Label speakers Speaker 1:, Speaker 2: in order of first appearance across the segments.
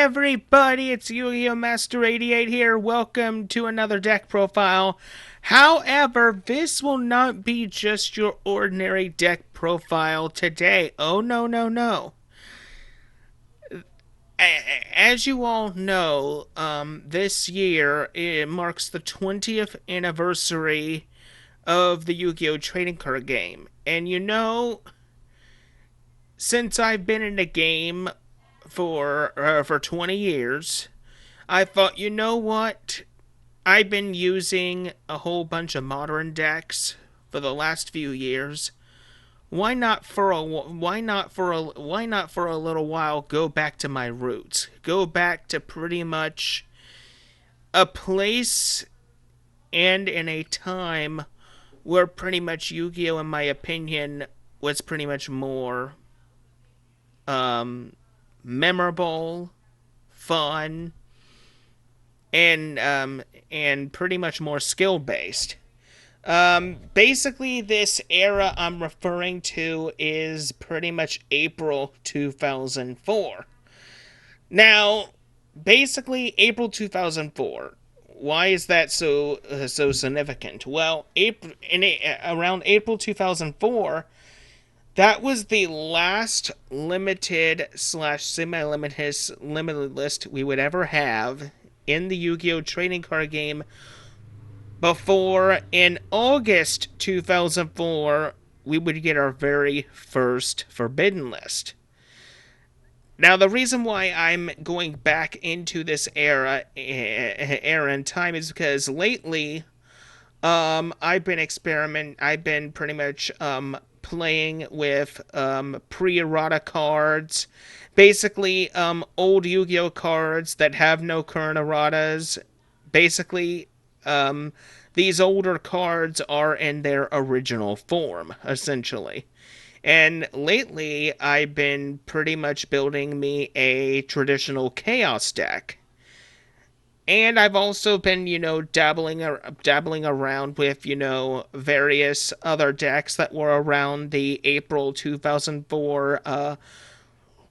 Speaker 1: everybody, it's Yu-Gi-Oh! Master 88 here. Welcome to another deck profile. However, this will not be just your ordinary deck profile today. Oh, no, no, no. As you all know, this year it marks the 20th anniversary of the Yu-Gi-Oh! Trading card game. And since I've been in the game for 20 years, I thought, you know what? I've been using a whole bunch of modern decks for the last few years. Why not for a little while go back to my roots? Go back to pretty much a place and in a time where pretty much Yu-Gi-Oh, in my opinion, was pretty much more memorable, fun, and pretty much more skill based. Basically, this era I'm referring to is pretty much April 2004. Now, basically, April 2004. Why is that so significant? Well, around April 2004, that was the last limited slash semi-limited list we would ever have in the Yu-Gi-Oh! Trading card game before, in August 2004, we would get our very first Forbidden list. Now, the reason why I'm going back into this era in time is because lately, I've been pretty much playing with pre-errata cards, basically old Yu-Gi-Oh cards that have no current erratas. Basically, these older cards are in their original form, essentially. And lately, I've been pretty much building me a traditional Chaos deck. And I've also been, dabbling around with, various other decks that were around the April 2004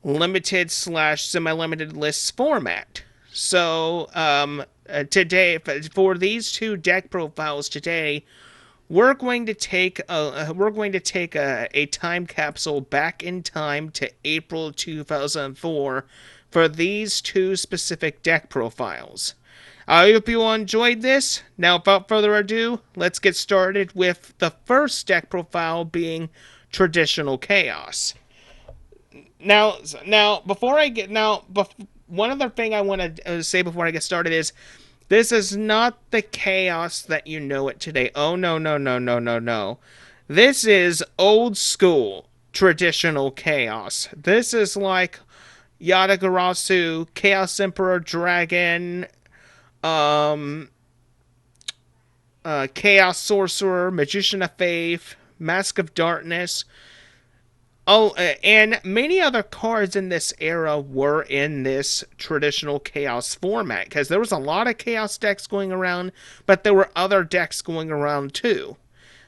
Speaker 1: limited slash semi-limited lists format. So, today, for these two deck profiles today, we're going to take a time capsule back in time to April 2004 for these two specific deck profiles. I hope you all enjoyed this. Now, without further ado, let's get started with the first deck profile being Traditional Chaos. Now, one other thing I want to say before I get started is, this is not the Chaos that you know it today. Oh, no, no, no, no, no, no. This is old school Traditional Chaos. This is like Yatagarasu, Chaos Emperor Dragon, Chaos Sorcerer, Magician of Faith, Mask of Darkness. Oh, and many other cards in this era were in this traditional Chaos format, because there was a lot of Chaos decks going around, but there were other decks going around too.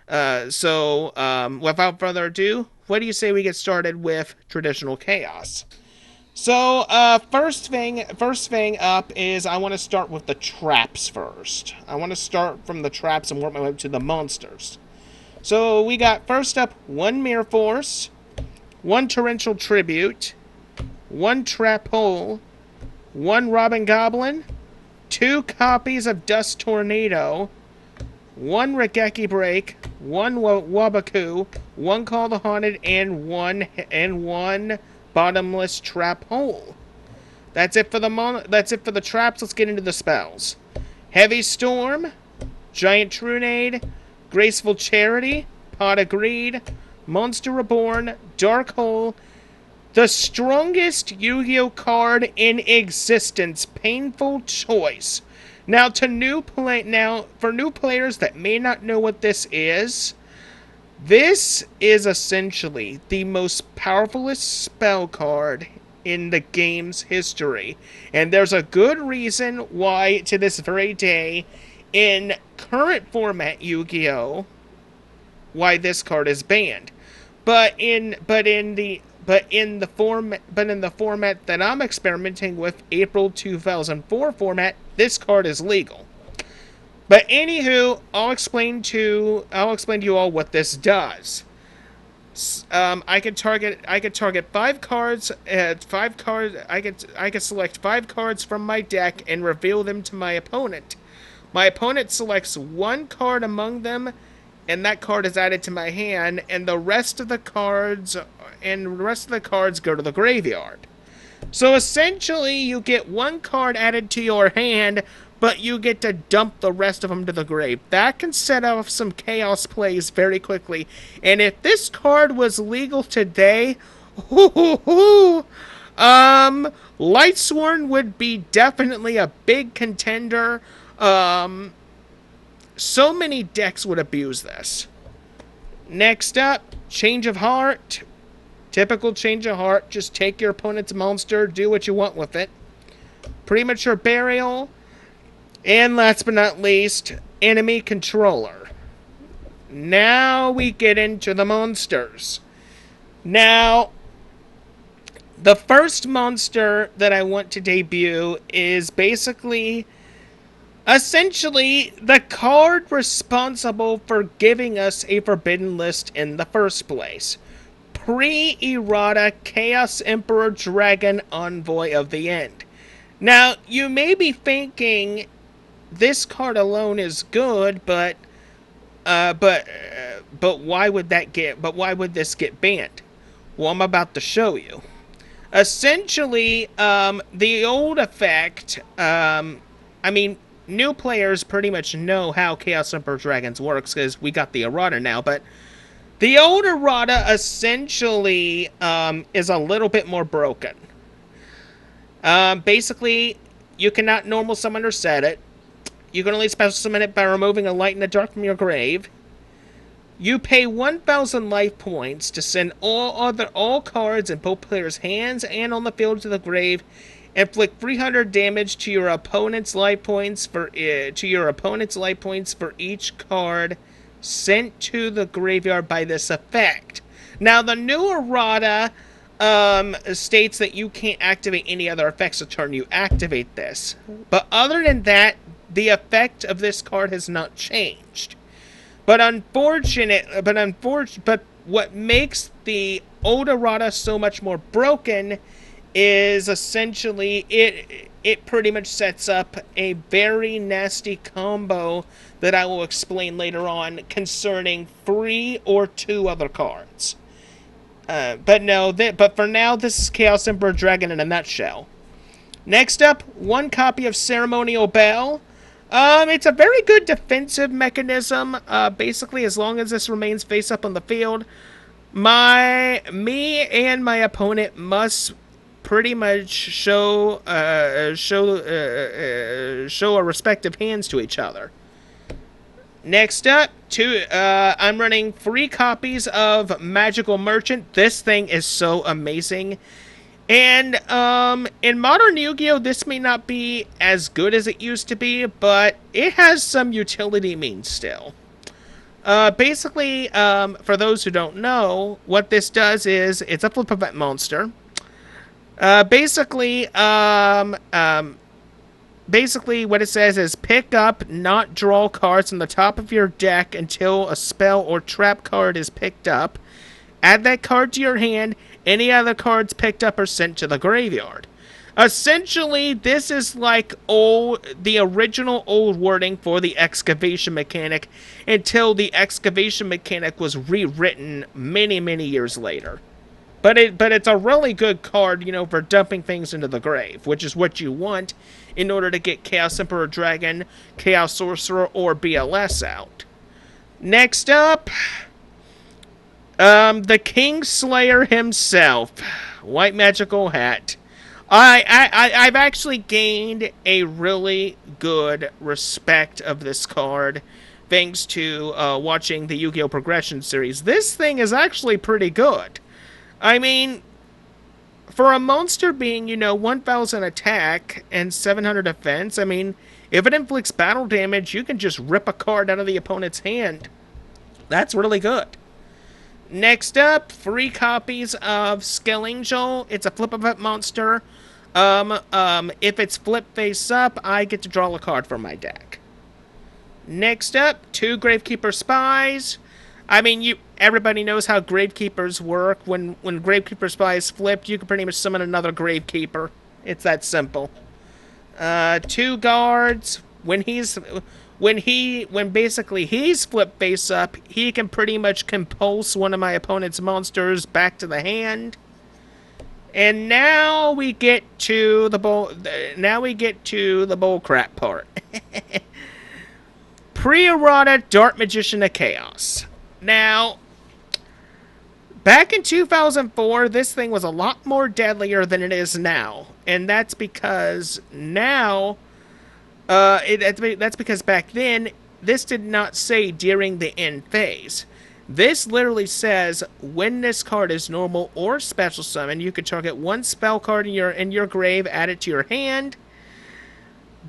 Speaker 1: So, without further ado, what do you say we get started with Traditional Chaos? So, first thing up is I want to start with the traps first. I want to start from the traps and work my way up to the monsters. So, we got first up one Mirror Force, one Torrential Tribute, one Trap Hole, one Robin Goblin, two copies of Dust Tornado, one Regeki Break, one Wabaku, one Call the Haunted, and one Bottomless Trap Hole. That's it for the traps. Let's get into the spells. Heavy Storm, Giant Trunade, Graceful Charity, Pot of Greed, Monster Reborn, Dark Hole, the strongest Yu-Gi-Oh card in existence, Painful Choice. Now, for new players that may not know what this is essentially the most powerful spell card in the game's history. And there's a good reason why, to this very day, in current format Yu-Gi-Oh, why this card is banned. But in the format that I'm experimenting with, April 2004 format, this card is legal. But anywho, I'll explain to you all what this does. I could target 5 cards. I could select 5 cards from my deck and reveal them to my opponent. My opponent selects 1 card among them, and that card is added to my hand, and the rest of the cards go to the graveyard. So essentially, you get 1 card added to your hand, but you get to dump the rest of them to the grave. That can set off some chaos plays very quickly. And if this card was legal today, Lightsworn would be definitely a big contender. So many decks would abuse this. Next up, Change of Heart. Typical Change of Heart. Just take your opponent's monster, do what you want with it. Premature Burial. And last but not least, Enemy Controller. Now we get into the monsters. Now, the first monster that I want to debut is basically, essentially, the card responsible for giving us a Forbidden List in the first place. Pre-errata Chaos Emperor Dragon Envoy of the End. Now, you may be thinking this card alone is good, but why would this get banned? Well, I'm about to show you. Essentially, the old effect, new players pretty much know how Chaos Emperor Dragons works because we got the errata now, but the old errata essentially is a little bit more broken. Basically, you cannot normal summon or set it. You can only special summon it by removing a light and a dark from your grave. You pay 1,000 life points to send all cards in both players' hands and on the field to the grave. Inflict 300 damage to your opponent's life points for each card sent to the graveyard by this effect. Now, the new errata states that you can't activate any other effects a turn you activate this. But other than that, the effect of this card has not changed. But what makes the old errata so much more broken is essentially it pretty much sets up a very nasty combo that I will explain later on concerning 3 or 2 other cards. But for now, this is Chaos Emperor Dragon in a nutshell. Next up, 1 copy of Ceremonial Bell. It's a very good defensive mechanism. Basically, as long as this remains face up on the field, me and my opponent must pretty much show our respective hands to each other. Next up, I'm running 3 copies of Magical Merchant. This thing is so amazing. And in Modern Yu-Gi-Oh! This may not be as good as it used to be, but it has some utility means still. Basically, for those who don't know, what this does is it's a flip event monster. Basically, what it says is pick up, not draw cards from the top of your deck until a spell or trap card is picked up. Add that card to your hand. Any other cards picked up are sent to the graveyard. Essentially, this is like the original old wording for the excavation mechanic until the excavation mechanic was rewritten many, many years later. But it's a really good card, for dumping things into the grave, which is what you want in order to get Chaos Emperor Dragon, Chaos Sorcerer, or BLS out. Next up, the Kingslayer himself, White Magical Hat. I've actually gained a really good respect of this card thanks to watching the Yu-Gi-Oh! Progression series. This thing is actually pretty good. I mean, for a monster being, 1,000 attack and 700 defense, I mean, if it inflicts battle damage, you can just rip a card out of the opponent's hand. That's really good. Next up, 3 copies of Skill Angel. It's a flip effect monster. If it's flip face up, I get to draw a card from my deck. Next up, 2 Gravekeeper Spies. I mean, everybody knows how Gravekeepers work. When Gravekeeper Spies flip, you can pretty much summon another Gravekeeper. It's that simple. 2 guards. When basically he's flip face up, he can pretty much compulse one of my opponent's monsters back to the hand. And now we get to the bull. Now we get to the bullcrap part. Pre-errata Dark Magician of Chaos. Now, back in 2004, this thing was a lot more deadlier than it is now, and that's because now, that's because back then this did not say during the end phase. This literally says when this card is normal or special summon, you can target 1 spell card in your grave, add it to your hand.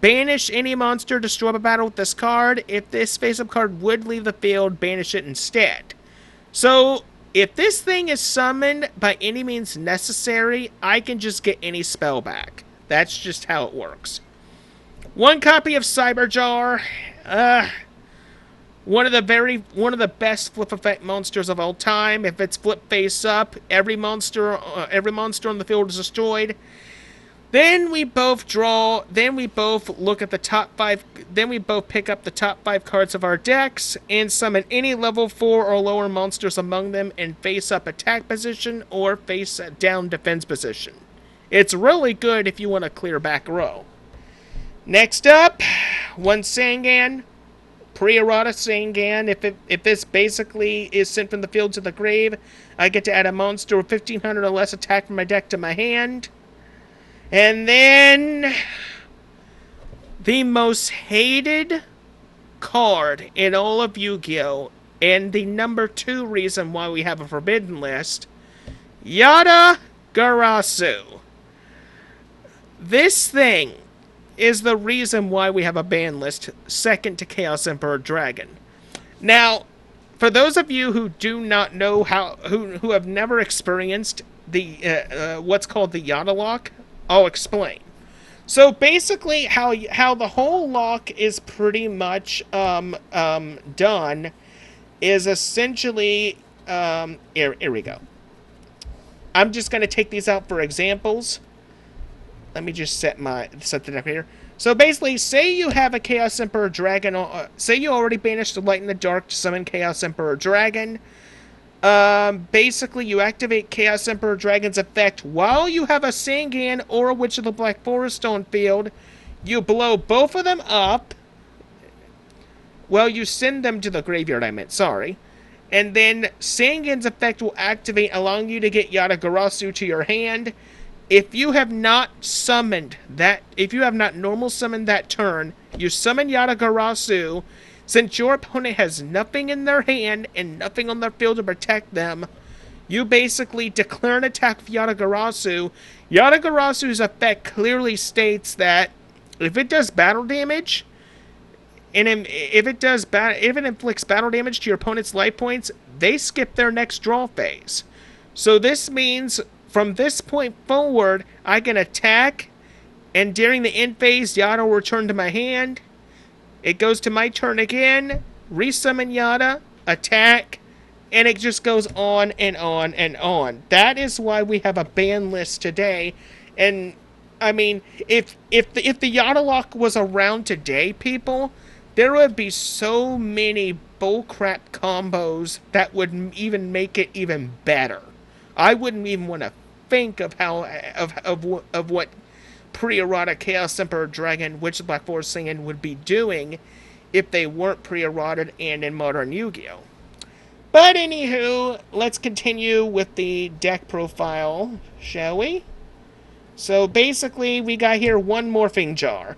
Speaker 1: Banish any monster, destroy a battle with this card. If this face-up card would leave the field, banish it instead. So, if this thing is summoned by any means necessary, I can just get any spell back. That's just how it works. 1 copy of Cyberjar. One of the best flip effect monsters of all time. If it's flip face up, every monster on the field is destroyed. Then we both look at the top 5. Then we both pick up the top 5 cards of our decks and summon any level 4 or lower monsters among them in face-up attack position or face-down defense position. It's really good if you want to clear back row. Next up, 1 Sangan. Pre-errata Sangan. If this basically is sent from the field to the grave, I get to add a monster with 1,500 or less attack from my deck to my hand. And then, the most hated card in all of Yu-Gi-Oh! And the number 2 reason why we have a forbidden list, Yada Garasu. This thing is the reason why we have a ban list, second to Chaos Emperor Dragon. Now, for those of you who do not know who have never experienced the what's called the Yada lock, I'll explain. So basically, how the whole lock is pretty much done is essentially here we go. I'm just going to take these out for examples. Let me just set the deck here. So basically, say you have a Chaos Emperor Dragon. Say you already banished the Light in the Dark to summon Chaos Emperor Dragon. Basically, you activate Chaos Emperor Dragon's effect while you have a Sangan or a Witch of the Black Forest on field. You blow both of them up. Well, you send them to the graveyard, I meant, sorry. And then Sangan's effect will activate, allowing you to get Yata-Garasu to your hand. If you have not normal summoned that turn, you summon Yata-Garasu. Since your opponent has nothing in their hand and nothing on their field to protect them, you basically declare an attack with Yata-Garasu. Yata-Garasu's effect clearly states that if it does battle damage, and if it inflicts battle damage to your opponent's life points, they skip their next draw phase. So this means from this point forward, I can attack, and during the end phase, Yata will return to my hand. It goes to my turn again, resummon Yata, attack, and it just goes on and on and on. That is why we have a ban list today. And I mean, if the Yata lock was around today, people, there would be so many bullcrap combos that would even make it even better. I wouldn't even want to think of what pre-errata Chaos Emperor Dragon, Witch of Black Forest Singing would be doing if they weren't pre-errated and in Modern Yu-Gi-Oh! But anywho, let's continue with the deck profile, shall we? So basically, we got here 1 Morphing Jar.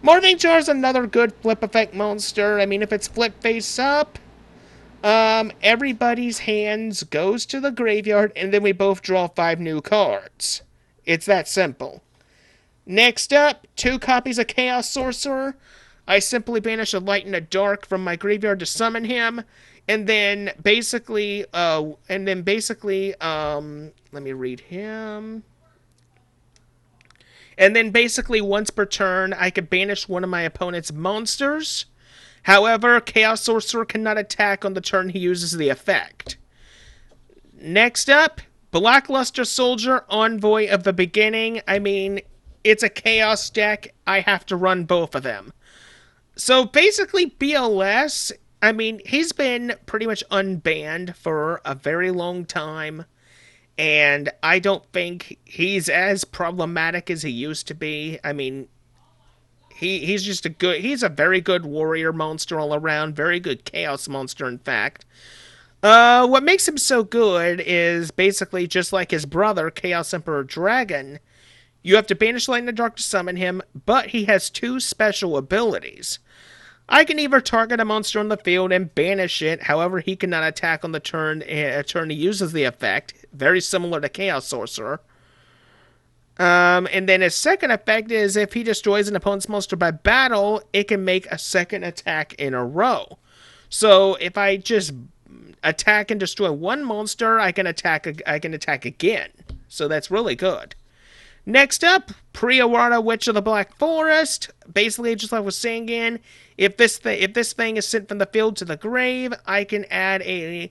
Speaker 1: Morphing Jar is another good flip effect monster. I mean, if it's flip face up, everybody's hands goes to the graveyard, and then we both draw 5 new cards. It's that simple. Next up, 2 copies of Chaos Sorcerer. I simply banish a Light and a Dark from my graveyard to summon him. And then basically, let me read him. And then basically, once per turn, I could banish one of my opponent's monsters. However, Chaos Sorcerer cannot attack on the turn he uses the effect. Next up, Blackluster Soldier, Envoy of the Beginning. I mean, it's a Chaos deck. I have to run both of them. So basically, BLS, I mean, he's been pretty much unbanned for a very long time. And I don't think he's as problematic as he used to be. I mean, he's a very good warrior monster all around, very good chaos monster, in fact. What makes him so good is basically just like his brother, Chaos Emperor Dragon. You have to banish Light in the Dark to summon him, but he has two special abilities. I can either target a monster on the field and banish it, however he cannot attack on the turn he uses the effect, very similar to Chaos Sorcerer. And then his second effect is if he destroys an opponent's monster by battle, it can make a second attack in a row. So if I just attack and destroy one monster, I can attack again. So that's really good. Next up, Priorata Witch of the Black Forest. Basically, just like I was saying again, if this thing is sent from the field to the grave, I can add a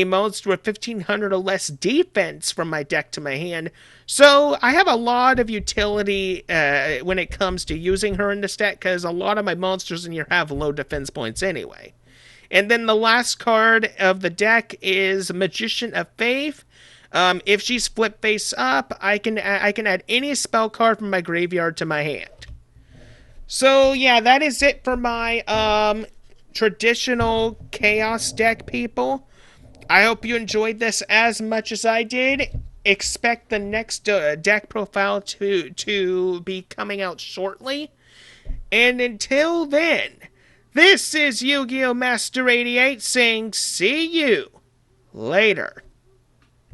Speaker 1: monster with 1500 or less defense from my deck to my hand. So I have a lot of utility when it comes to using her in this deck, because a lot of my monsters in here have low defense points anyway. And then the last card of the deck is Magician of Faith. If she's flip face up, I can add any spell card from my graveyard to my hand. So yeah, that is it for my traditional chaos deck, people. I hope you enjoyed this as much as I did. Expect the next deck profile to be coming out shortly. And until then, this is Yu-Gi-Oh! Master 88 saying see you later.